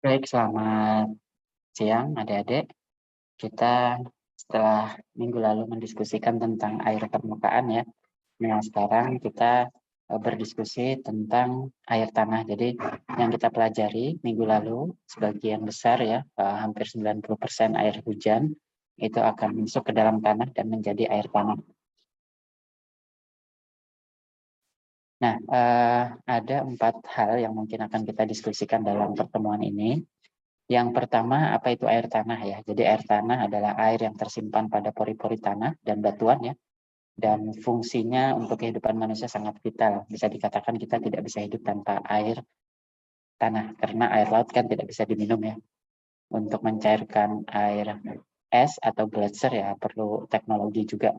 Baik, selamat siang adik-adik. Kita setelah minggu lalu mendiskusikan tentang air permukaan ya. Nah, sekarang kita berdiskusi tentang air tanah. Jadi yang kita pelajari minggu lalu sebagian besar ya, hampir 90% air hujan itu akan masuk ke dalam tanah dan menjadi air tanah. Nah, ada 4 hal yang mungkin akan kita diskusikan dalam pertemuan ini. Yang pertama, apa itu air tanah ya? Jadi air tanah adalah air yang tersimpan pada pori-pori tanah dan batuan ya. Dan fungsinya untuk kehidupan manusia sangat vital. Bisa dikatakan kita tidak bisa hidup tanpa air tanah. Karena air laut kan tidak bisa diminum ya. Untuk mencairkan air es atau gletser ya perlu teknologi juga.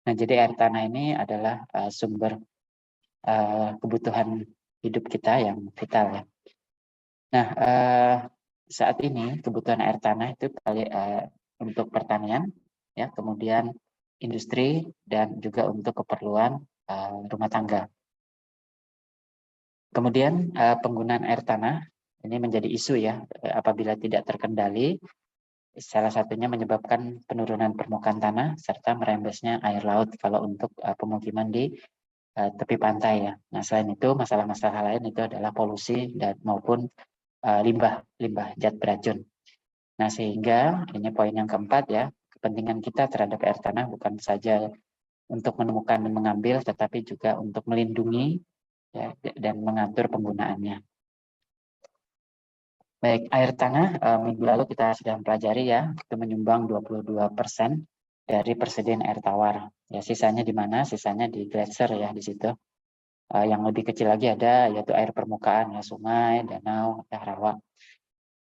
Nah, jadi air tanah ini adalah sumber kebutuhan hidup kita yang vital ya. Nah, saat ini kebutuhan air tanah itu untuk pertanian, ya, kemudian industri dan juga untuk keperluan rumah tangga. Kemudian penggunaan air tanah ini menjadi isu ya, apabila tidak terkendali, salah satunya menyebabkan penurunan permukaan tanah serta merembesnya air laut kalau untuk pemukiman di tepi pantai ya. Nah, selain itu masalah-masalah lain itu adalah polusi dan maupun limbah zat beracun. Nah, sehingga ini poin yang keempat ya, kepentingan kita terhadap air tanah bukan saja untuk menemukan dan mengambil, tetapi juga untuk melindungi ya, dan mengatur penggunaannya. Baik, air tanah minggu lalu kita sudah mempelajari ya, itu menyumbang 22% dari persediaan air tawar. Ya, sisanya di mana? Sisanya di gletser ya di situ. Yang lebih kecil lagi ada yaitu air permukaan ya, sungai, danau, ya, rawa.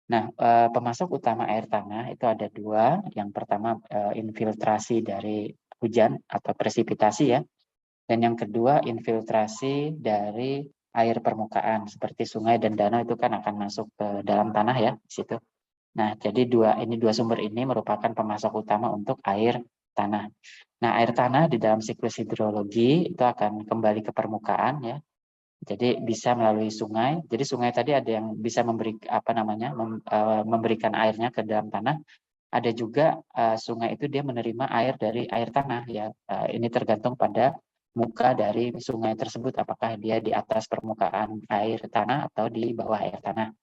Nah, pemasok utama air tanah itu ada dua. Yang pertama infiltrasi dari hujan atau presipitasi ya, dan yang kedua infiltrasi dari air permukaan seperti sungai dan danau itu kan akan masuk ke dalam tanah ya di situ. Nah, jadi dua sumber ini merupakan pemasok utama untuk air tanah. Nah, air tanah di dalam siklus hidrologi itu akan kembali ke permukaan ya. Jadi bisa melalui sungai. Jadi sungai tadi ada yang bisa memberikan airnya ke dalam tanah. Ada juga sungai itu dia menerima air dari air tanah ya. Ini tergantung pada muka dari sungai tersebut, apakah dia di atas permukaan air tanah atau di bawah air tanah.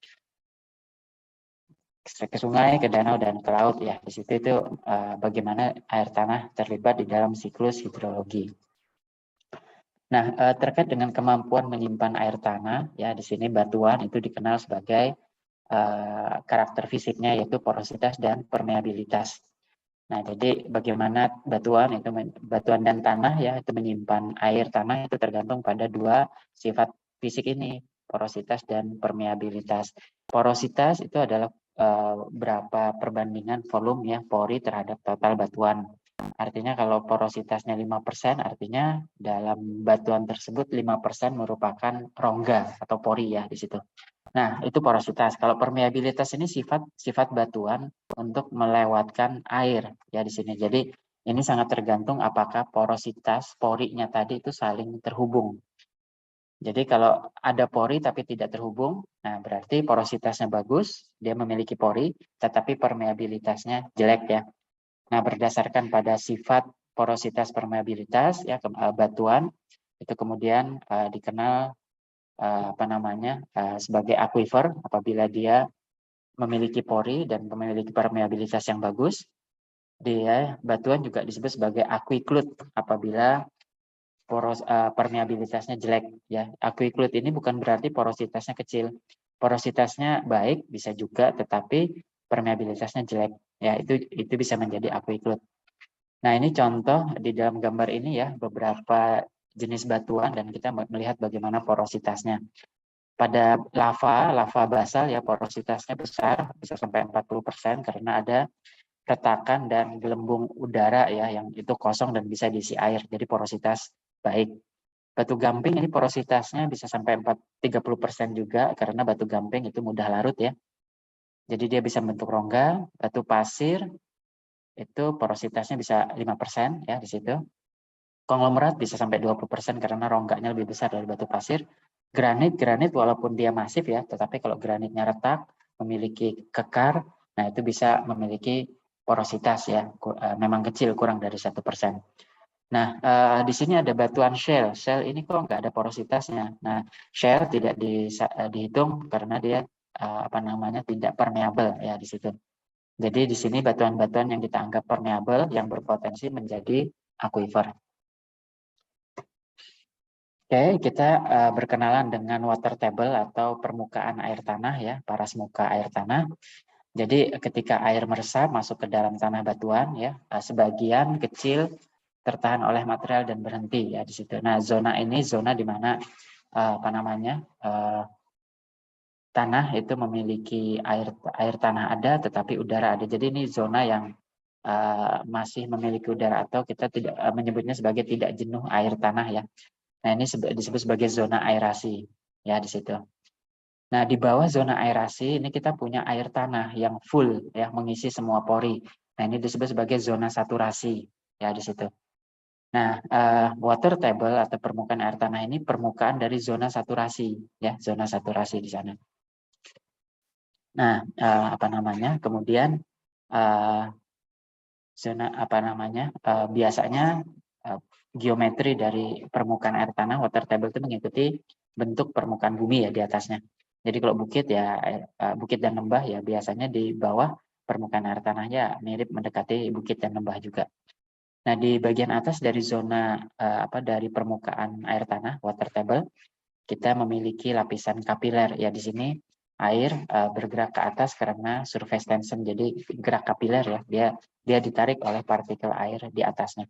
Ke sungai, ke danau dan ke laut ya. Di situ itu bagaimana air tanah terlibat di dalam siklus hidrologi. Nah, terkait dengan kemampuan menyimpan air tanah ya, di sini batuan itu dikenal sebagai karakter fisiknya yaitu porositas dan permeabilitas. Nah, jadi bagaimana batuan dan tanah ya itu menyimpan air tanah itu tergantung pada dua sifat fisik ini, porositas dan permeabilitas. Porositas itu adalah berapa perbandingan volume ya pori terhadap total batuan. Artinya kalau porositasnya 5%, artinya dalam batuan tersebut 5% merupakan rongga atau pori ya di situ. Nah, itu porositas. Kalau permeabilitas ini sifat batuan untuk melewatkan air ya di sini. Jadi ini sangat tergantung apakah porositas porinya tadi itu saling terhubung. Jadi kalau ada pori tapi tidak terhubung, nah berarti porositasnya bagus, dia memiliki pori, tetapi permeabilitasnya jelek ya. Nah, berdasarkan pada sifat porositas permeabilitas ya batuan itu kemudian dikenal sebagai aquifer apabila dia memiliki pori dan memiliki permeabilitas yang bagus. Dia batuan juga disebut sebagai aquiclut apabila permeabilitasnya jelek ya. Aquiclut ini bukan berarti porositasnya kecil. Porositasnya baik bisa juga tetapi permeabilitasnya jelek. Ya, itu bisa menjadi aquiclut. Nah, ini contoh di dalam gambar ini ya beberapa jenis batuan dan kita melihat bagaimana porositasnya. Pada lava basal ya porositasnya besar, bisa sampai 40% karena ada retakan dan gelembung udara ya yang itu kosong dan bisa diisi air. Jadi porositas baik. Batu gamping ini porositasnya bisa sampai 30% juga karena batu gamping itu mudah larut ya. Jadi dia bisa membentuk rongga. Batu pasir itu porositasnya bisa 5% ya di situ. Konglomerat bisa sampai 20% karena rongganya lebih besar dari batu pasir. Granit walaupun dia masif ya, tetapi kalau granitnya retak, memiliki kekar, nah itu bisa memiliki porositas ya, memang kecil, kurang dari 1%. Nah, di sini ada batuan shale. Shale ini kok nggak ada porositasnya. Nah, shale tidak dihitung karena dia tidak permeable ya di situ. Jadi di sini batuan-batuan yang kita anggap permeable yang berpotensi menjadi aquifer. Oke, kita berkenalan dengan water table atau permukaan air tanah ya, paras muka air tanah. Jadi ketika air meresap masuk ke dalam tanah batuan ya, sebagian kecil tertahan oleh material dan berhenti ya di situ. Nah, zona ini zona di mana tanah itu memiliki air tanah ada, tetapi udara ada. Jadi ini zona yang masih memiliki udara atau kita tidak menyebutnya sebagai tidak jenuh air tanah ya. Nah, ini disebut sebagai zona aerasi ya di situ. Nah, di bawah zona aerasi ini kita punya air tanah yang full ya, mengisi semua pori. Nah, ini disebut sebagai zona saturasi ya di situ. Nah, water table atau permukaan air tanah ini permukaan dari zona saturasi ya, zona saturasi di sana. Nah, kemudian zona biasanya geometri dari permukaan air tanah water table itu mengikuti bentuk permukaan bumi ya di atasnya. Jadi kalau bukit ya bukit dan lembah ya biasanya di bawah permukaan air tanahnya mirip mendekati bukit dan lembah juga. Nah, di bagian atas dari zona dari permukaan air tanah water table kita memiliki lapisan kapiler ya di sini air bergerak ke atas karena surface tension. Jadi gerak kapiler ya, dia ditarik oleh partikel air di atasnya.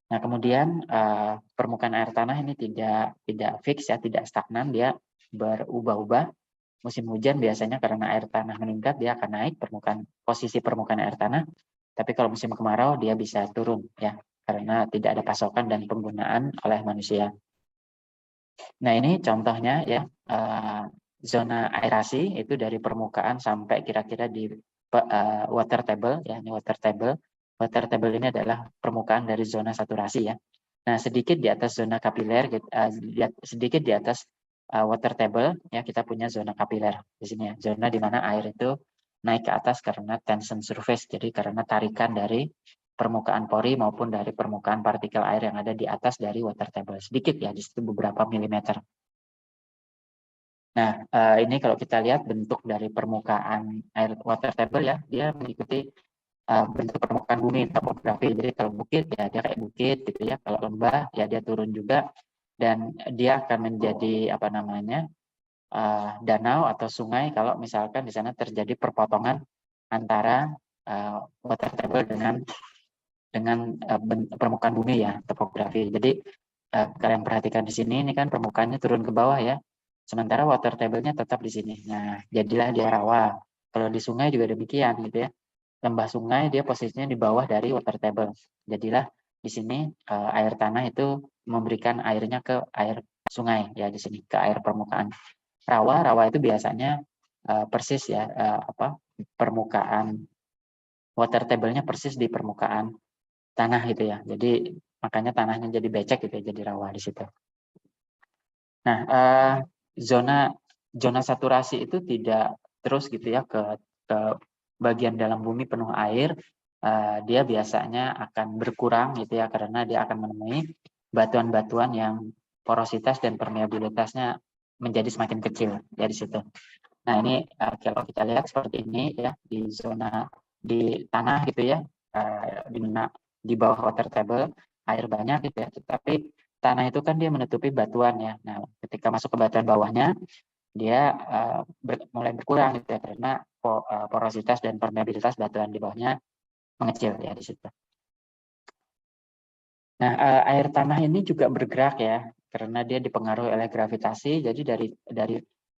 Nah, kemudian permukaan air tanah ini tidak fix ya, tidak stagnan, dia berubah-ubah. Musim hujan biasanya karena air tanah meningkat dia akan naik posisi permukaan air tanah. Tapi kalau musim kemarau dia bisa turun ya karena tidak ada pasokan dan penggunaan oleh manusia. Nah, ini contohnya ya zona aerasi itu dari permukaan sampai kira-kira di water table ya, ini water table. Water table ini adalah permukaan dari zona saturasi ya. Nah, sedikit di atas zona kapiler, sedikit di atas water table ya kita punya zona kapiler di sini ya. Zona di mana air itu naik ke atas karena tension surface, jadi karena tarikan dari permukaan pori maupun dari permukaan partikel air yang ada di atas dari water table. Sedikit ya, di situ beberapa milimeter. Nah, ini kalau kita lihat bentuk dari permukaan air water table ya, dia mengikuti bentuk permukaan bumi, topografi. Jadi kalau bukit ya dia kayak bukit gitu ya, kalau lembah ya dia turun juga dan dia akan menjadi danau atau sungai kalau misalkan di sana terjadi perpotongan antara water table dengan permukaan bumi ya, topografi. Jadi kalian perhatikan di sini, ini kan permukaannya turun ke bawah ya, sementara water table-nya tetap di sini. Nah, jadilah dia rawa. Kalau di sungai juga demikian gitu ya. Lembah sungai dia posisinya di bawah dari water table. Jadilah di sini air tanah itu memberikan airnya ke air sungai ya di sini, ke air permukaan. Rawa itu biasanya persis ya permukaan water table-nya persis di permukaan tanah gitu ya. Jadi makanya tanahnya jadi becek gitu ya, jadi rawa di situ. Nah, zona saturasi itu tidak terus gitu ya ke bagian dalam bumi penuh air. Dia biasanya akan berkurang gitu ya karena dia akan menemui batuan-batuan yang porositas dan permeabilitasnya menjadi semakin kecil ya di situ. Nah, ini kalau kita lihat seperti ini ya di zona di tanah gitu ya, di mana di bawah water table air banyak gitu ya, tetapi tanah itu kan dia menutupi batuan ya. Nah, ketika masuk ke batuan bawahnya dia mulai berkurang gitu ya karena porositas dan permeabilitas batuan di bawahnya mengecil ya di situ. Nah, air tanah ini juga bergerak ya karena dia dipengaruhi oleh gravitasi. Jadi dari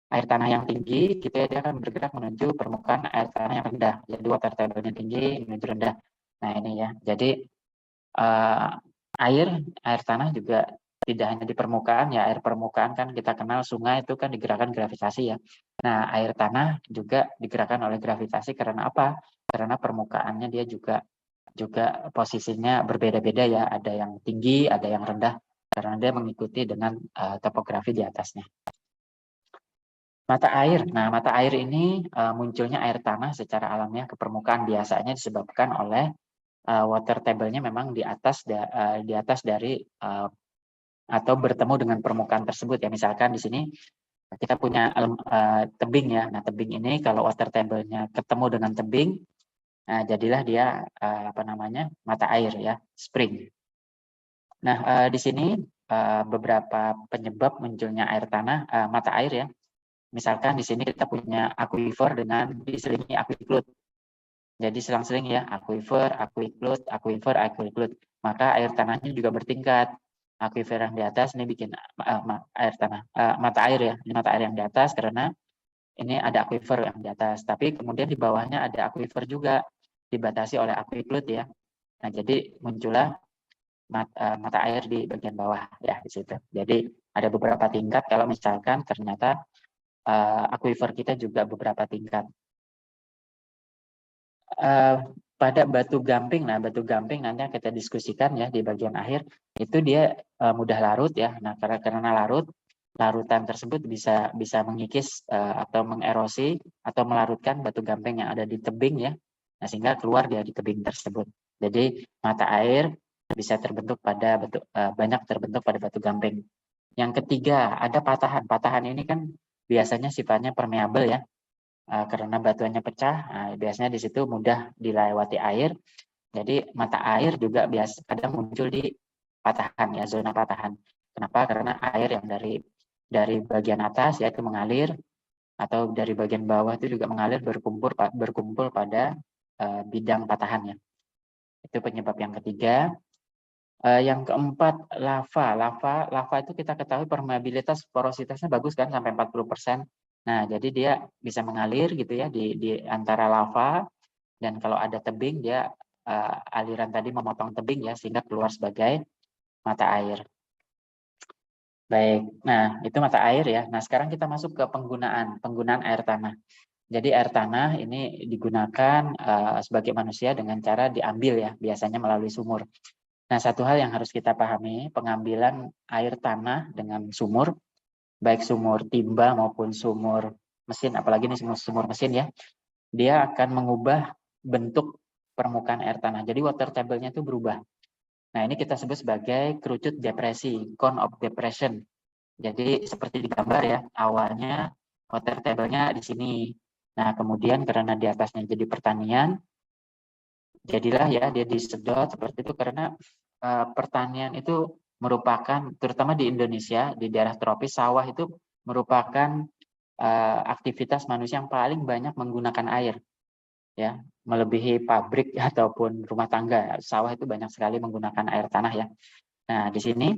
air tanah yang tinggi gitu ya dia akan bergerak menuju permukaan air tanah yang rendah. Jadi water table-nya tinggi menuju rendah. Nah, ini ya. Jadi air tanah juga tidak hanya di permukaan ya, air permukaan kan kita kenal sungai itu kan digerakkan gravitasi ya. Nah, air tanah juga digerakkan oleh gravitasi karena apa? Karena permukaannya dia juga posisinya berbeda-beda ya, ada yang tinggi, ada yang rendah karena dia mengikuti dengan topografi di atasnya. Mata air. Nah, mata air ini munculnya air tanah secara alamiah ke permukaan biasanya disebabkan oleh water table-nya memang di atas dari atau bertemu dengan permukaan tersebut ya. Misalkan di sini kita punya tebing ya. Nah, tebing ini kalau water table-nya ketemu dengan tebing, jadilah dia apa namanya? Mata air ya, spring. Nah, di sini beberapa penyebab munculnya air tanah, mata air ya. Misalkan di sini kita punya aquifer dengan diselingi aquiclut. Jadi selang-seling ya, aquifer, aquiclut, aquifer, aquiclut. Maka air tanahnya juga bertingkat. Aquifer yang di atas ini bikin air tanah, mata air ya. Ini mata air yang di atas karena ini ada aquifer yang di atas. Tapi kemudian di bawahnya ada aquifer juga, dibatasi oleh aquiclut ya. Nah, jadi muncullah mata air di bagian bawah ya di situ. Jadi ada beberapa tingkat kalau misalkan ternyata aquifer kita juga beberapa tingkat. Pada batu gamping, nah batu gamping nanti kita diskusikan ya di bagian akhir, itu dia mudah larut ya. Nah karena larutan tersebut bisa mengikis atau mengerosi atau melarutkan batu gamping yang ada di tebing ya. Nah sehingga keluar dia di tebing tersebut. Jadi mata air bisa terbentuk pada banyak terbentuk pada batu gamping. Yang ketiga ada patahan. Patahan ini kan biasanya sifatnya permeabel ya. Karena batuannya pecah, biasanya di situ mudah dilewati air. Jadi mata air juga kadang muncul di patahan ya, zona patahan. Kenapa? Karena air yang dari bagian atas yaitu mengalir atau dari bagian bawah itu juga mengalir berkumpul pada bidang patahannya. Itu penyebab yang ketiga. Yang keempat lava itu kita ketahui permeabilitas porositasnya bagus kan sampai 40%. Nah, jadi dia bisa mengalir gitu ya di antara lava dan kalau ada tebing dia aliran tadi memotong tebing ya sehingga keluar sebagai mata air. Baik. Nah, itu mata air ya. Nah, sekarang kita masuk ke penggunaan air tanah. Jadi air tanah ini digunakan sebagai manusia dengan cara diambil ya, biasanya melalui sumur. Nah, satu hal yang harus kita pahami, pengambilan air tanah dengan sumur, baik sumur timba maupun sumur mesin, apalagi ini sumur mesin ya, dia akan mengubah bentuk permukaan air tanah. Jadi water table-nya itu berubah. Nah, ini kita sebut sebagai kerucut depresi, cone of depression. Jadi seperti di gambar ya, awalnya water table-nya di sini. Nah, kemudian karena di atasnya jadi pertanian, jadilah ya dia disedot seperti itu karena pertanian itu merupakan terutama di Indonesia di daerah tropis sawah itu merupakan aktivitas manusia yang paling banyak menggunakan air ya melebihi pabrik ataupun rumah tangga sawah itu banyak sekali menggunakan air tanah ya. Nah di sini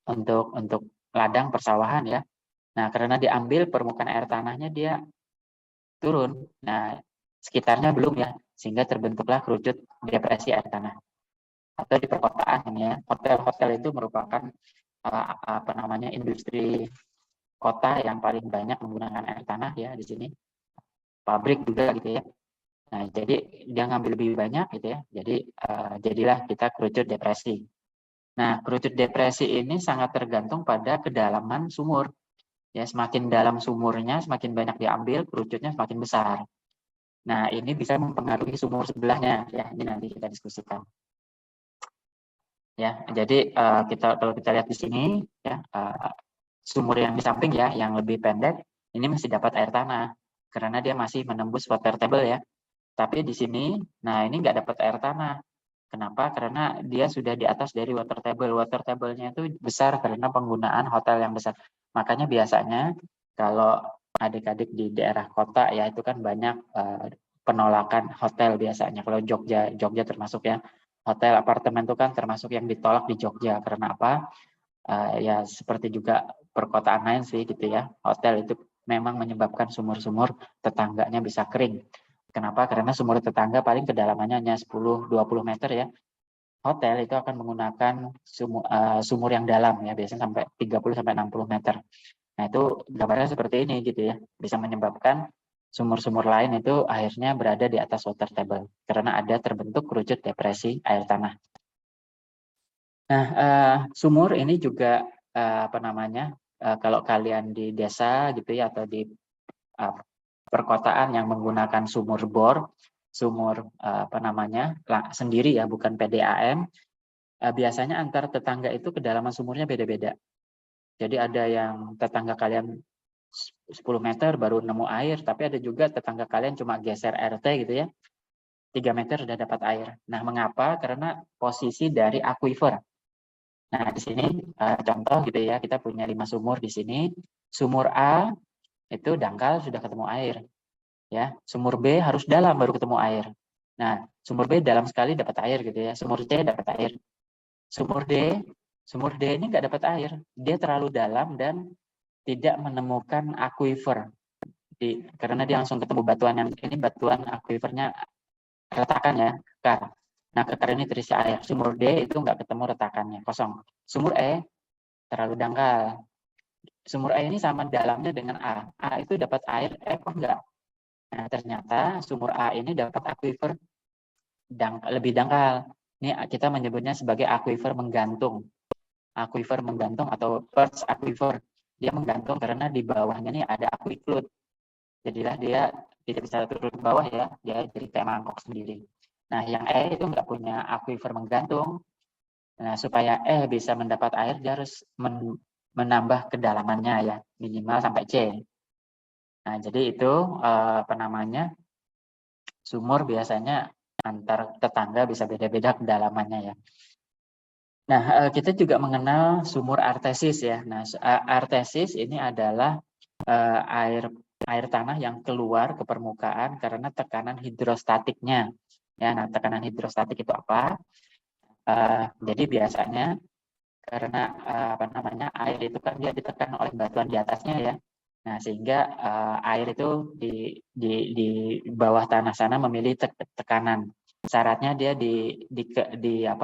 untuk ladang persawahan ya. Nah karena diambil permukaan air tanahnya dia turun. Nah sekitarnya belum ya sehingga terbentuklah kerucut depresi air tanah. Atau di perkotaan ya hotel-hotel itu merupakan apa namanya industri kota yang paling banyak menggunakan air tanah ya di sini pabrik juga gitu ya. Nah jadi dia ngambil lebih banyak gitu ya jadi jadilah kita kerucut depresi. Nah kerucut depresi ini sangat tergantung pada kedalaman sumur ya semakin dalam sumurnya semakin banyak diambil kerucutnya semakin besar. Nah ini bisa mempengaruhi sumur sebelahnya ya ini nanti kita diskusikan. Ya jadi kalau kita lihat di sini ya sumur yang di samping ya yang lebih pendek ini masih dapat air tanah karena dia masih menembus water table ya tapi di sini nah ini nggak dapat air tanah. Kenapa? Karena dia sudah di atas dari water table. Water table-nya itu besar karena penggunaan hotel yang besar. Makanya biasanya kalau adik-adik di daerah kota ya itu kan banyak penolakan hotel biasanya. Kalau Jogja termasuk ya. Hotel apartemen itu kan termasuk yang ditolak di Jogja. Karena apa? Ya seperti juga perkotaan lain sih gitu ya. Hotel itu memang menyebabkan sumur-sumur tetangganya bisa kering. Kenapa? Karena sumur tetangga paling kedalamannya hanya 10-20 meter ya. Hotel itu akan menggunakan sumur yang dalam ya, biasanya sampai 30-60 meter. Nah, itu gambarnya seperti ini gitu ya. Bisa menyebabkan sumur-sumur lain itu akhirnya berada di atas water table karena ada terbentuk kerucut depresi air tanah. Nah, sumur ini juga apa namanya? Kalau kalian di desa gitu ya atau di perkotaan yang menggunakan sumur bor, sumur sendiri ya, bukan PDAM, biasanya antar tetangga itu kedalaman sumurnya beda-beda. Jadi ada yang tetangga kalian 10 meter baru nemu air, tapi ada juga tetangga kalian cuma geser RT gitu ya, 3 meter sudah dapat air. Nah, mengapa? Karena posisi dari aquifer. Nah, di sini contoh gitu ya, kita punya 5 sumur di sini. Sumur A itu dangkal sudah ketemu air. Ya, sumur B harus dalam baru ketemu air. Nah, sumur B dalam sekali dapat air gitu ya. Sumur C dapat air. Sumur D ini nggak dapat air. Dia terlalu dalam dan tidak menemukan aquifer. Karena dia langsung ketemu batuan yang ini, batuan aquifernya retakan ya, kekar. Nah, kekar ini terisi air. Sumur D itu nggak ketemu retakannya, kosong. Sumur E terlalu dangkal. Sumur E ini sama dalamnya dengan A. A itu dapat air, E kok enggak? Nah, ternyata sumur A ini dapat aquifer lebih dangkal. Ini kita menyebutnya sebagai aquifer menggantung. Aquifer menggantung atau perch aquifer. Dia menggantung karena di bawahnya nih ada aquiclude. Jadilah dia tidak bisa turun ke bawah ya, dia jadi kayak mangkok sendiri. Nah, yang E itu nggak punya aquifer menggantung. Nah, supaya E bisa mendapat air, dia harus menambah kedalamannya ya, minimal sampai C. Nah, jadi itu sumur biasanya antar tetangga bisa beda-beda kedalamannya ya. Nah, kita juga mengenal sumur artesis ya. Nah, artesis ini adalah air tanah yang keluar ke permukaan karena tekanan hidrostatiknya. Ya, nah tekanan hidrostatik itu apa? Jadi biasanya karena air itu kan dia ditekan oleh batuan di atasnya ya. Nah, sehingga air itu di bawah tanah sana memilih tekanan. Syaratnya dia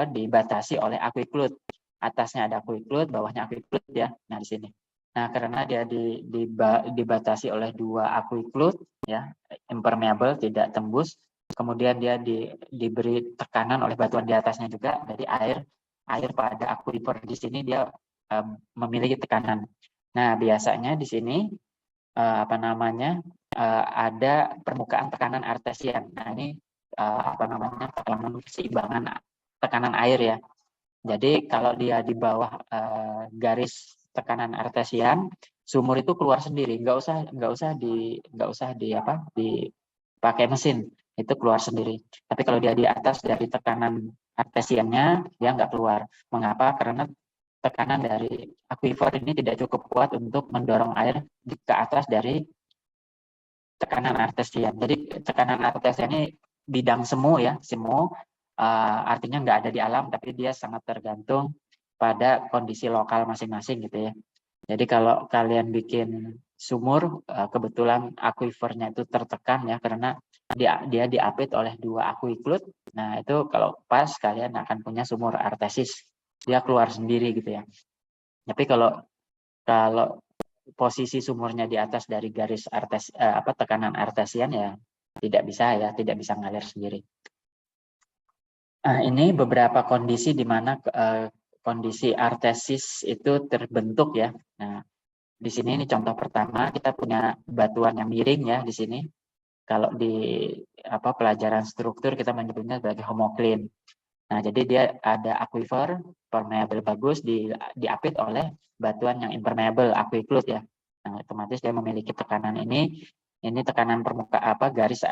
dibatasi oleh aquiclude. Atasnya ada aquiclude, bawahnya aquiclude ya. Nah, di sini. Nah, karena dia dibatasi oleh 2 aquiclude ya, impermeable, tidak tembus. Kemudian dia diberi tekanan oleh batuan di atasnya juga. Jadi air pada aquifer di sini dia memiliki tekanan. Nah, biasanya di sini ada permukaan tekanan artesian. Nah, ini tekanan keseimbangan tekanan air ya. Jadi kalau dia di bawah garis tekanan artesian, sumur itu keluar sendiri, nggak usah dipakai mesin, itu keluar sendiri. Tapi kalau dia di atas dari tekanan artesiannya, dia nggak keluar. Mengapa? Karena tekanan dari aquifer ini tidak cukup kuat untuk mendorong air ke atas dari tekanan artesian. Jadi tekanan artesian ini bidang semu ya, semu artinya nggak ada di alam, tapi dia sangat tergantung pada kondisi lokal masing-masing gitu ya. Jadi kalau kalian bikin sumur, kebetulan aquifernya itu tertekan ya, karena dia diapit oleh 2 aquiclude. Nah, itu kalau pas kalian akan punya sumur artesis. Dia keluar sendiri gitu ya. Tapi kalau posisi sumurnya di atas dari garis tekanan artesian ya tidak bisa ngalir sendiri. Nah, ini beberapa kondisi di mana kondisi artesis itu terbentuk ya. Nah, di sini ini contoh pertama, kita punya batuan yang miring ya di sini. Kalau di pelajaran struktur kita menyebutnya sebagai homoklin. Nah, jadi dia ada aquifer permeable bagus diapit oleh batuan yang impermeable aquiclude ya. Nah, otomatis dia memiliki tekanan ini tekanan garis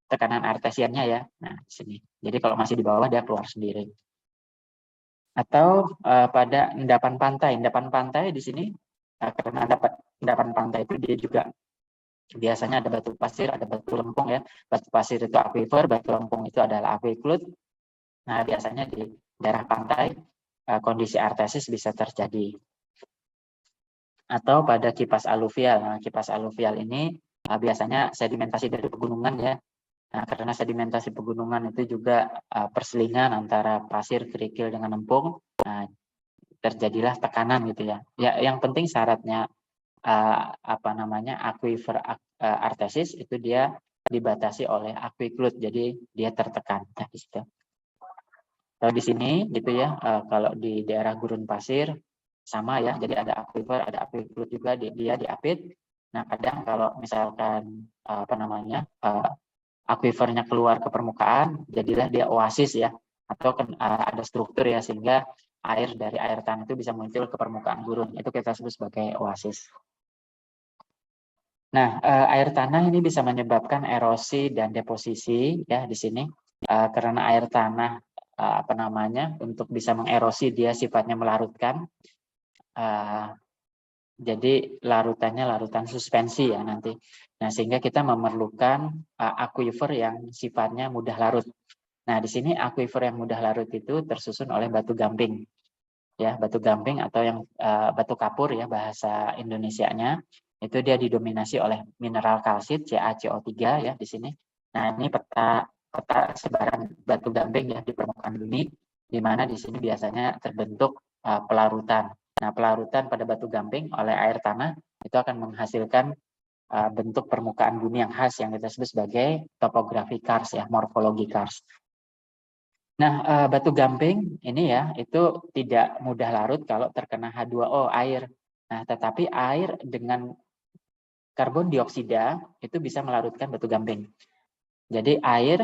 tekanan artesiannya ya. Nah, di sini. Jadi kalau masih di bawah dia keluar sendiri. Atau pada endapan pantai. Endapan pantai di sini karena endapan pantai itu dia juga biasanya ada batu pasir, ada batu lempung ya. Batu pasir itu aquifer, batu lempung itu adalah aquiclude. Nah, biasanya di daerah pantai kondisi artesis bisa terjadi. Atau pada kipas aluvial. Nah, kipas aluvial ini biasanya sedimentasi dari pegunungan ya. Nah, karena sedimentasi pegunungan itu juga perselingan antara pasir, kerikil dengan lempung. Nah, terjadilah tekanan gitu ya. Ya, yang penting syaratnya aquifer artesis itu dia dibatasi oleh aquiclude, jadi dia tertekan. Nah, di situ. Kalau di sini gitu ya, kalau di daerah gurun pasir sama ya, jadi ada aquifer, ada aquiclude juga, dia diapit. Nah, kadang kalau misalkan akuifernya keluar ke permukaan, jadilah dia oasis ya, atau ada struktur ya, sehingga air dari air tanah itu bisa muncul ke permukaan gurun. Itu kita sebut sebagai oasis. Nah, air tanah ini bisa menyebabkan erosi dan deposisi ya di sini, karena air tanah untuk bisa mengerosi dia sifatnya melarutkan. Jadi larutannya larutan suspensi ya nanti. Nah, sehingga kita memerlukan aquifer yang sifatnya mudah larut. Nah, di sini aquifer yang mudah larut itu tersusun oleh batu gamping. Ya, batu gamping atau yang batu kapur ya bahasa Indonesianya. Itu dia didominasi oleh mineral kalsit CaCO3 ya di sini. Nah, ini peta sebaran batu gamping ya di permukaan bumi, di mana di sini biasanya terbentuk pelarutan. Nah, pelarutan pada batu gamping oleh air tanah itu akan menghasilkan bentuk permukaan bumi yang khas yang kita sebut sebagai topografi kars ya, morfologi kars. Nah, batu gamping ini ya itu tidak mudah larut kalau terkena H2O air. Nah, tetapi air dengan karbon dioksida itu bisa melarutkan batu gamping. Jadi air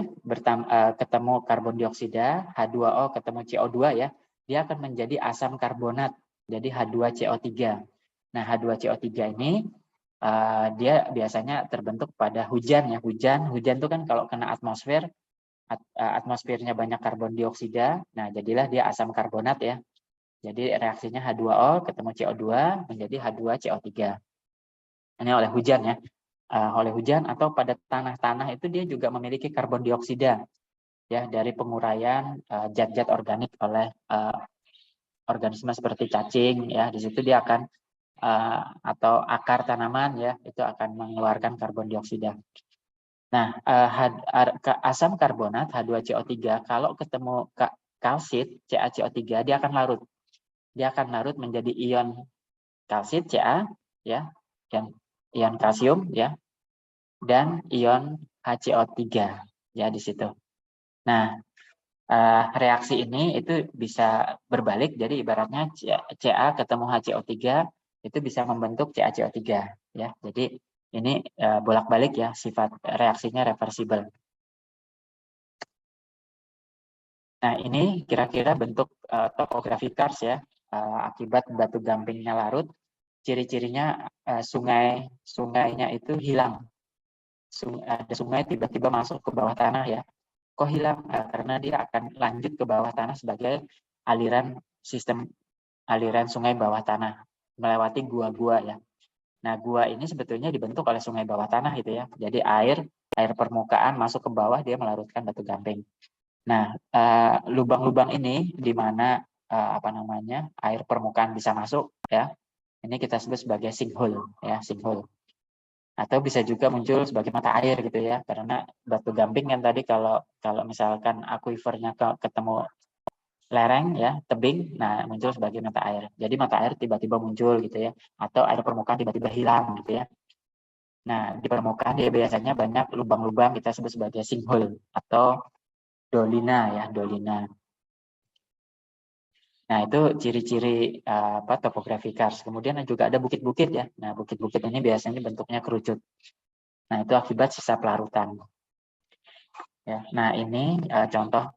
ketemu karbon dioksida, H2O ketemu CO2 ya, dia akan menjadi asam karbonat, jadi H2CO3. Nah, H2CO3 ini dia biasanya terbentuk pada hujan ya. Hujan itu kan kalau kena atmosfer, atmosfernya banyak karbon dioksida, nah jadilah dia asam karbonat ya. Jadi reaksinya H2O ketemu CO2 menjadi H2CO3. Ini oleh hujan ya. Oleh hujan atau pada tanah-tanah itu dia juga memiliki karbon dioksida ya dari penguraian zat-zat organik oleh organisme seperti cacing ya. Di situ dia akan atau akar tanaman ya itu akan mengeluarkan karbon dioksida. Nah, asam karbonat H2CO3 kalau ketemu kalsit CaCO3 dia akan larut. Dia akan larut menjadi ion kalsit Ca ya, dan ion kalsium ya, dan ion HCO3 ya di situ. Nah, reaksi ini itu bisa berbalik, jadi ibaratnya Ca ketemu HCO3 itu bisa membentuk CaCO3 ya. Jadi ini bolak-balik ya, sifat reaksinya reversibel. Nah, ini kira-kira bentuk topografi kars ya, akibat batu gampingnya larut. Ciri-cirinya sungainya itu hilang. Ada sungai tiba-tiba masuk ke bawah tanah ya. Kok hilang? Karena dia akan lanjut ke bawah tanah sebagai sistem aliran sungai bawah tanah melewati gua-gua ya. Nah, gua ini sebetulnya dibentuk oleh sungai bawah tanah gitu ya. Jadi air permukaan masuk ke bawah dia melarutkan batu gamping. Nah, lubang-lubang ini di mana air permukaan bisa masuk ya. Ini kita sebut sebagai sinkhole ya, sinkhole. Atau bisa juga muncul sebagai mata air gitu ya, karena batu gamping kan tadi kalau misalkan akuifernya ketemu lereng ya, tebing, nah muncul sebagai mata air. Jadi mata air tiba-tiba muncul gitu ya, atau air permukaan tiba-tiba hilang gitu ya. Nah, di permukaan dia biasanya banyak lubang-lubang kita sebut sebagai sinkhole atau dolina ya, dolina. Nah, itu ciri-ciri topografi kars. Kemudian juga ada bukit-bukit ya. Nah, bukit-bukit ini biasanya bentuknya kerucut. Nah, itu akibat sisa pelarutan. Ya, nah ini contoh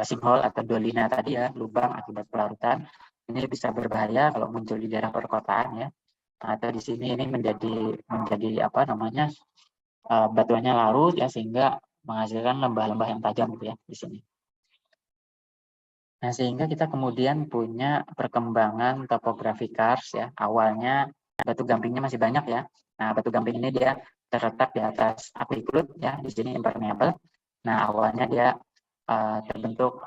sinkhole atau dolina tadi ya, lubang akibat pelarutan. Ini bisa berbahaya kalau muncul di daerah perkotaan ya. Atau di sini ini menjadi batuannya larut ya, sehingga menghasilkan lembah-lembah yang tajam gitu ya di sini. Nah, sehingga kita kemudian punya perkembangan topografi kars ya. Awalnya batu gampingnya masih banyak ya. Nah, batu gamping ini dia terletak di atas aquiclut ya, di sini impermeable. Nah, awalnya dia terbentuk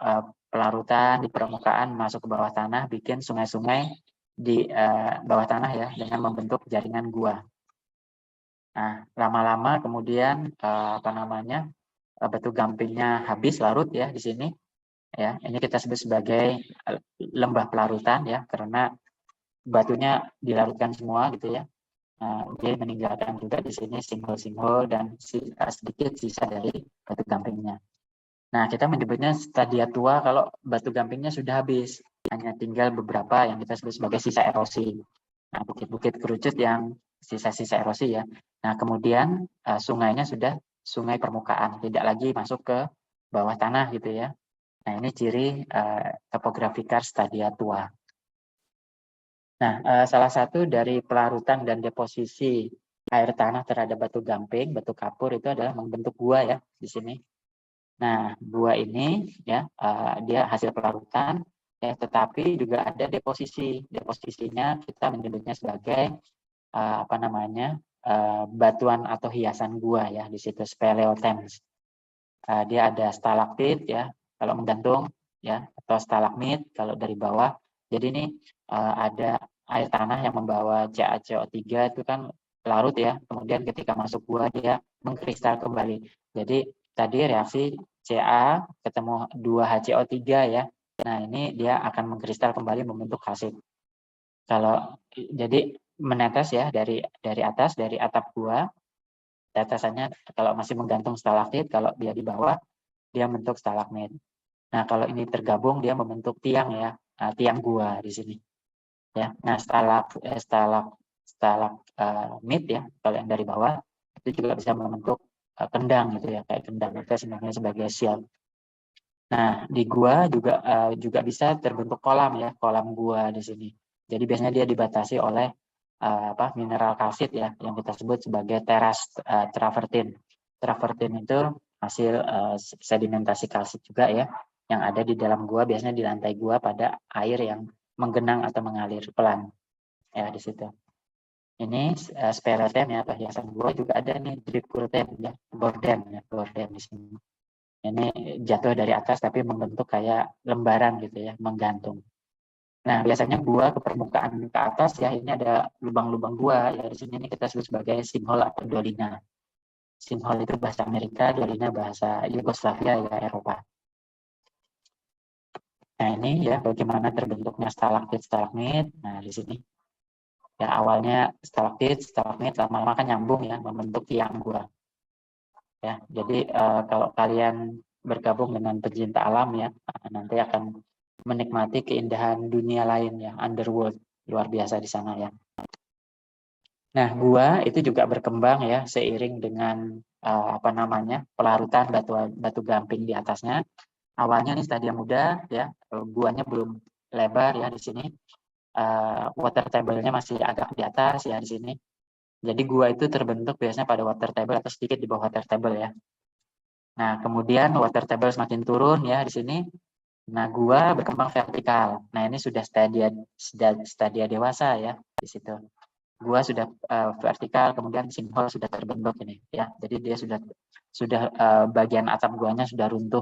pelarutan di permukaan masuk ke bawah tanah, bikin sungai-sungai di bawah tanah ya dengan membentuk jaringan gua. Nah, lama-lama kemudian batu gampingnya habis larut ya di sini. Ya, ini kita sebut sebagai lembah pelarutan ya, karena batunya dilarutkan semua gitu ya. Dia meninggalkan juga di sini sinkhole dan sedikit sisa dari batu gampingnya. Nah, kita menyebutnya stadia tua kalau batu gampingnya sudah habis, hanya tinggal beberapa yang kita sebut sebagai sisa erosi. Nah, bukit-bukit kerucut yang sisa-sisa erosi ya. Nah, kemudian sungainya sudah sungai permukaan, tidak lagi masuk ke bawah tanah gitu ya. Nah, ini ciri topografi karst stadia tua. Nah, salah satu dari pelarutan dan deposisi air tanah terhadap batu gamping, batu kapur itu adalah membentuk gua ya di sini. Nah, gua ini ya dia hasil pelarutan ya, tetapi juga ada deposisi. Deposisinya kita menyebutnya sebagai apa namanya? Batuan atau hiasan gua ya di situ speleothems. Dia ada stalaktit ya kalau menggantung ya, atau stalagmit kalau dari bawah. Jadi ini ada air tanah yang membawa CaCO3 itu kan larut ya, kemudian ketika masuk gua dia mengkristal kembali. Jadi tadi reaksi Ca ketemu 2HCO3 ya. Nah, ini dia akan mengkristal kembali membentuk kalsit. Kalau jadi menetes ya dari atas, dari atap gua, tetesannya kalau masih menggantung stalaktit, kalau dia di bawah dia membentuk stalagmit. Nah, kalau ini tergabung dia membentuk tiang ya, tiang gua di sini. Ya, nah stalagmit ya, kalau yang dari bawah itu juga bisa membentuk kendang gitu ya, kayak kendang itu sebenarnya sebagai shield. Nah, di gua juga bisa terbentuk kolam ya, kolam gua di sini. Jadi biasanya dia dibatasi oleh mineral kalsit ya, yang kita sebut sebagai teras travertin. Travertin itu hasil sedimentasi kalsit juga ya, yang ada di dalam gua, biasanya di lantai gua pada air yang menggenang atau mengalir pelan ya di situ. Ini speleothem ya, atau hiasan gua juga ada nih drip curtain ya, gorden di sini. Ini jatuh dari atas tapi membentuk kayak lembaran gitu ya, menggantung. Nah, biasanya gua ke permukaan ke atas ya, ini ada lubang-lubang gua ya, di sini kita sebut sebagai sinkhole atau dolina. Sinkhole itu bahasa Amerika, dolina bahasa Yugoslavia ya, Eropa. Nah, ini ya bagaimana terbentuknya stalaktit stalagmit. Nah, di sini ya awalnya stalaktit stalagmit lama-lama kan nyambung ya, membentuk tiang gua. Ya, jadi kalau kalian bergabung dengan pecinta alam ya, nanti akan menikmati keindahan dunia lain ya, underworld, luar biasa di sana ya. Nah, gua itu juga berkembang ya seiring dengan pelarutan batu gamping di atasnya. Awalnya nih stadia muda ya, guanya belum lebar ya di sini. Water table-nya masih agak di atas ya di sini. Jadi gua itu terbentuk biasanya pada water table atau sedikit di bawah water table ya. Nah, kemudian water table semakin turun ya di sini. Nah, gua berkembang vertikal. Nah, ini sudah stadia dewasa ya di situ. Gua sudah vertikal, kemudian sinkhole sudah terbentuk ini ya. Jadi dia sudah bagian atap guanya sudah runtuh.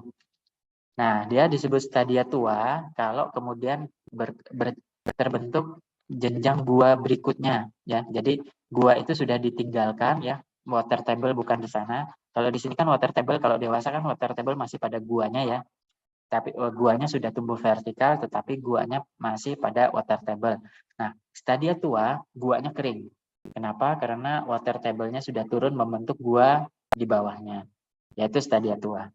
Nah, dia disebut stadia tua kalau kemudian terbentuk jenjang gua berikutnya ya. Jadi gua itu sudah ditinggalkan ya, water table bukan di sana. Kalau di sini kan water table, kalau dewasa kan water table masih pada guanya ya. Tapi guanya sudah tumbuh vertikal, tetapi guanya masih pada water table. Nah, stadia tua, guanya kering. Kenapa? Karena water table-nya sudah turun membentuk gua di bawahnya, yaitu stadia tua.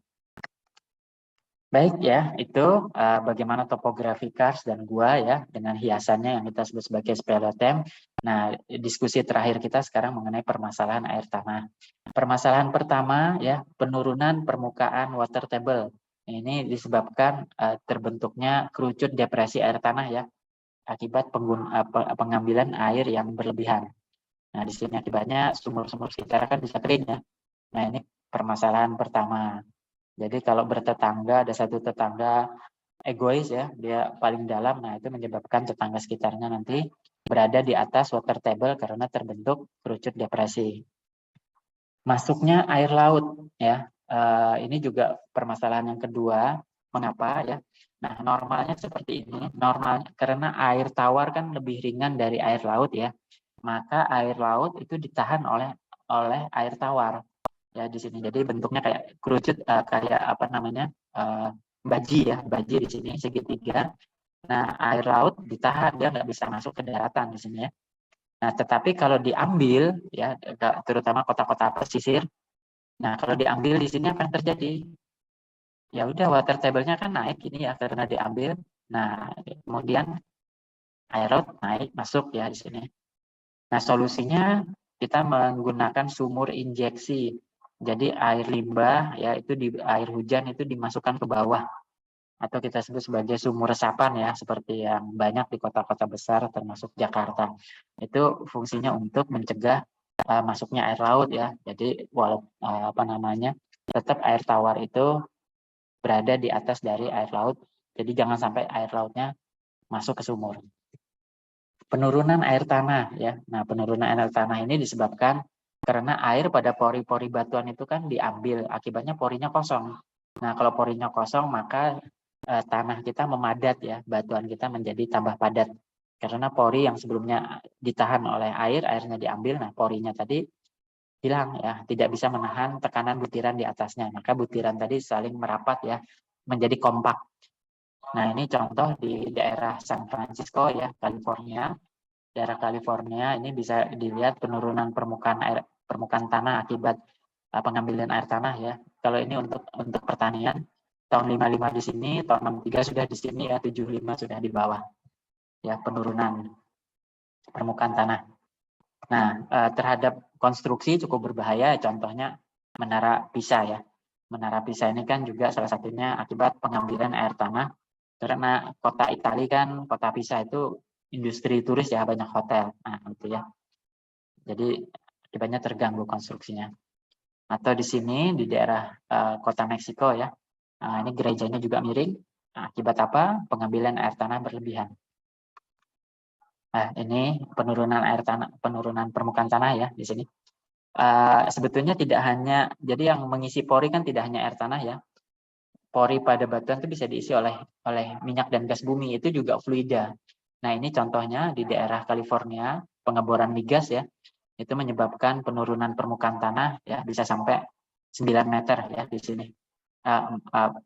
Baik ya, itu bagaimana topografi karst dan gua ya, dengan hiasannya yang kita sebut sebagai speleothem. Nah, diskusi terakhir kita sekarang mengenai permasalahan air tanah. Permasalahan pertama ya, penurunan permukaan water table. Ini disebabkan terbentuknya kerucut depresi air tanah ya, akibat pengambilan air yang berlebihan. Nah, di sini akibatnya sumur-sumur sekitar kan bisa kering ya. Nah, ini permasalahan pertama. Jadi kalau bertetangga, ada satu tetangga egois ya, dia paling dalam, nah itu menyebabkan tetangga sekitarnya nanti berada di atas water table karena terbentuk kerucut depresi. Masuknya air laut ya, ini juga permasalahan yang kedua. Mengapa ya? Nah, normalnya seperti ini, normal karena air tawar kan lebih ringan dari air laut ya, maka air laut itu ditahan oleh air tawar ya di sini. Jadi bentuknya kayak kerucut, kayak baji ya, baji di sini segitiga. Nah, air laut ditahan, dia nggak bisa masuk ke daratan di sini ya. Nah, tetapi kalau diambil ya, terutama kota-kota pesisir, nah kalau diambil di sini apa yang terjadi? Ya udah, water table-nya kan naik ini ya karena diambil. Nah, kemudian air laut naik masuk ya di sini. Nah, solusinya kita menggunakan sumur injeksi. Jadi air limbah ya itu di air hujan itu dimasukkan ke bawah atau kita sebut sebagai sumur resapan ya, seperti yang banyak di kota-kota besar termasuk Jakarta. Itu fungsinya untuk mencegah masuknya air laut ya. Jadi tetap air tawar itu berada di atas dari air laut. Jadi jangan sampai air lautnya masuk ke sumur. Penurunan air tanah ya. Nah, penurunan air tanah ini disebabkan karena air pada pori-pori batuan itu kan diambil, akibatnya porinya kosong. Nah, kalau porinya kosong maka tanah kita memadat ya, batuan kita menjadi tambah padat. Karena pori yang sebelumnya ditahan oleh air, airnya diambil, nah porinya tadi hilang ya, tidak bisa menahan tekanan butiran di atasnya. Maka butiran tadi saling merapat ya, menjadi kompak. Nah, ini contoh di daerah San Francisco ya, California. Daerah California ini bisa dilihat penurunan permukaan tanah akibat pengambilan air tanah ya. Kalau ini untuk pertanian, tahun 55 di sini, tahun 63 sudah di sini ya, 75 sudah di bawah. Ya, penurunan permukaan tanah. Nah, terhadap konstruksi cukup berbahaya, contohnya Menara Pisa ya. Menara Pisa ini kan juga salah satunya akibat pengambilan air tanah, karena kota Italia kan, kota Pisa itu industri turis ya, banyak hotel. Nah, itu ya. Jadi akibatnya terganggu konstruksinya. Atau di sini di daerah kota Meksiko ya. Nah, ini gerejanya juga miring. Nah, akibat apa? Pengambilan air tanah berlebihan. Nah, ini penurunan air tanah, penurunan permukaan tanah ya di sini. Sebetulnya tidak hanya, jadi yang mengisi pori kan tidak hanya air tanah ya. Pori pada batuan itu bisa diisi oleh minyak dan gas bumi, itu juga fluida. Nah, ini contohnya di daerah California, pengeboran migas ya, itu menyebabkan penurunan permukaan tanah ya bisa sampai 9 meter ya di sini.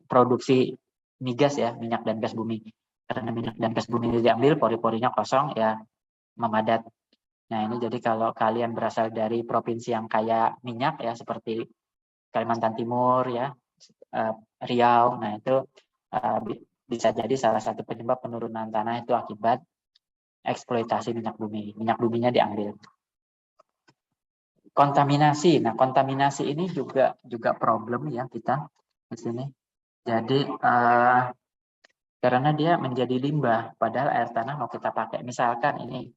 Produksi migas ya, minyak dan gas bumi. Karena minyak dan gas bumi ini diambil, pori-porinya kosong ya memadat. Nah, ini jadi kalau kalian berasal dari provinsi yang kaya minyak ya seperti Kalimantan Timur ya, Riau, nah itu bisa jadi salah satu penyebab penurunan tanah itu akibat eksploitasi minyak bumi. Minyak buminya diambil. Kontaminasi. Nah, kontaminasi ini juga problem ya kita di sini. Jadi karena dia menjadi limbah, padahal air tanah mau kita pakai. Misalkan ini,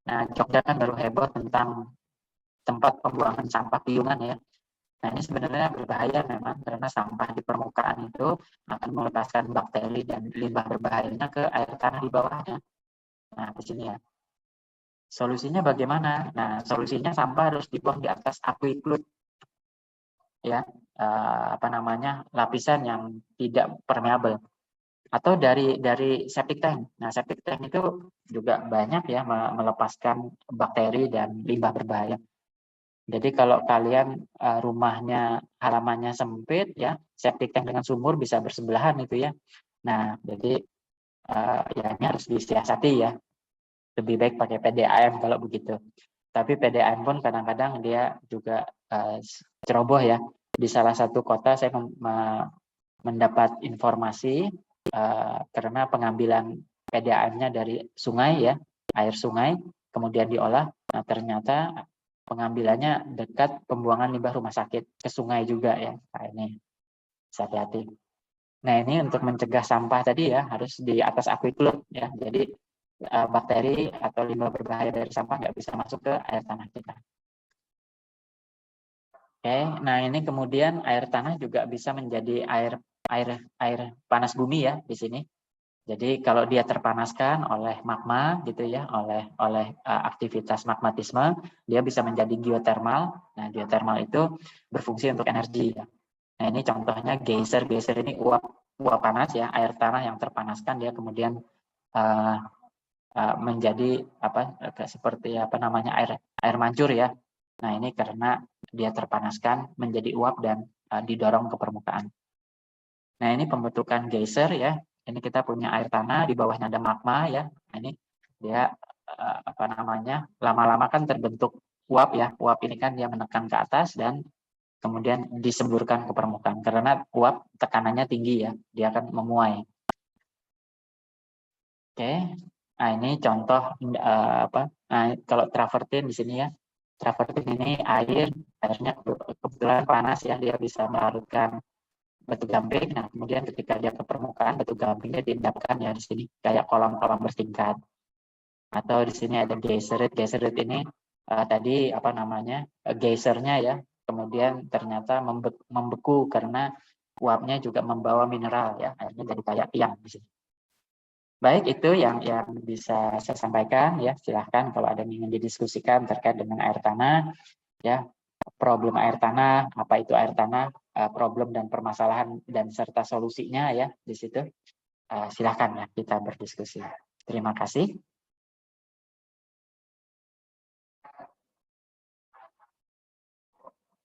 nah Jogja kan baru heboh tentang tempat pembuangan sampah piungan ya. Nah, ini sebenarnya berbahaya memang karena sampah di permukaan itu akan melepaskan bakteri dan limbah berbahayanya ke air tanah di bawahnya. Nah, di sini ya. Solusinya bagaimana? Nah, solusinya sampah harus dibuang di atas aqueduct ya, lapisan yang tidak permeable atau dari septic tank. Nah, septic tank itu juga banyak ya melepaskan bakteri dan limbah berbahaya. Jadi kalau kalian rumahnya halamannya sempit ya, septic tank dengan sumur bisa bersebelahan itu ya. Nah, jadi ya ini harus disiasati ya. Lebih baik pakai PDAM kalau begitu. Tapi PDAM pun kadang-kadang dia juga ceroboh ya. Di salah satu kota saya mendapat informasi karena pengambilan PDAM-nya dari sungai ya, air sungai, kemudian diolah. Nah, ternyata pengambilannya dekat pembuangan limbah rumah sakit ke sungai juga ya. Nah, ini hati-hati. Nah, ini untuk mencegah sampah tadi ya harus di atas aqueduct ya. Jadi bakteri atau limbah berbahaya dari sampah nggak bisa masuk ke air tanah kita. Oke, nah ini kemudian air tanah juga bisa menjadi air panas bumi ya di sini. Jadi kalau dia terpanaskan oleh magma gitu ya, oleh aktivitas magmatisme, dia bisa menjadi geotermal. Nah, geotermal itu berfungsi untuk energi ya. Nah, ini contohnya geyser. Geyser ini uap panas ya, air tanah yang terpanaskan dia kemudian menjadi seperti air mancur ya. Nah, ini karena dia terpanaskan menjadi uap dan didorong ke permukaan. Nah, ini pembentukan geyser ya. Ini kita punya air tanah, di bawahnya ada magma ya. Nah, ini dia lama-lama kan terbentuk uap ya. Uap ini kan dia menekan ke atas dan kemudian disemburkan ke permukaan. Karena uap tekanannya tinggi ya, dia akan memuai. Oke. Nah, ini contoh Nah, kalau travertin di sini ya, travertin ini airnya kebetulan panas ya, dia bisa melarutkan batu gamping. Nah, kemudian ketika dia ke permukaan, batu gampingnya diendapkan ya di sini kayak kolam-kolam bertingkat. Atau di sini ada geyserit. Geyserit ini tadi apa namanya, geysernya ya, kemudian ternyata membeku karena uapnya juga membawa mineral ya, akhirnya jadi kayak tiang di sini. Baik, itu yang bisa saya sampaikan ya. Silahkan kalau ada yang ingin didiskusikan terkait dengan air tanah ya, problem air tanah, apa itu air tanah, problem dan permasalahan dan serta solusinya ya di situ. Silahkan ya kita berdiskusi. Terima kasih.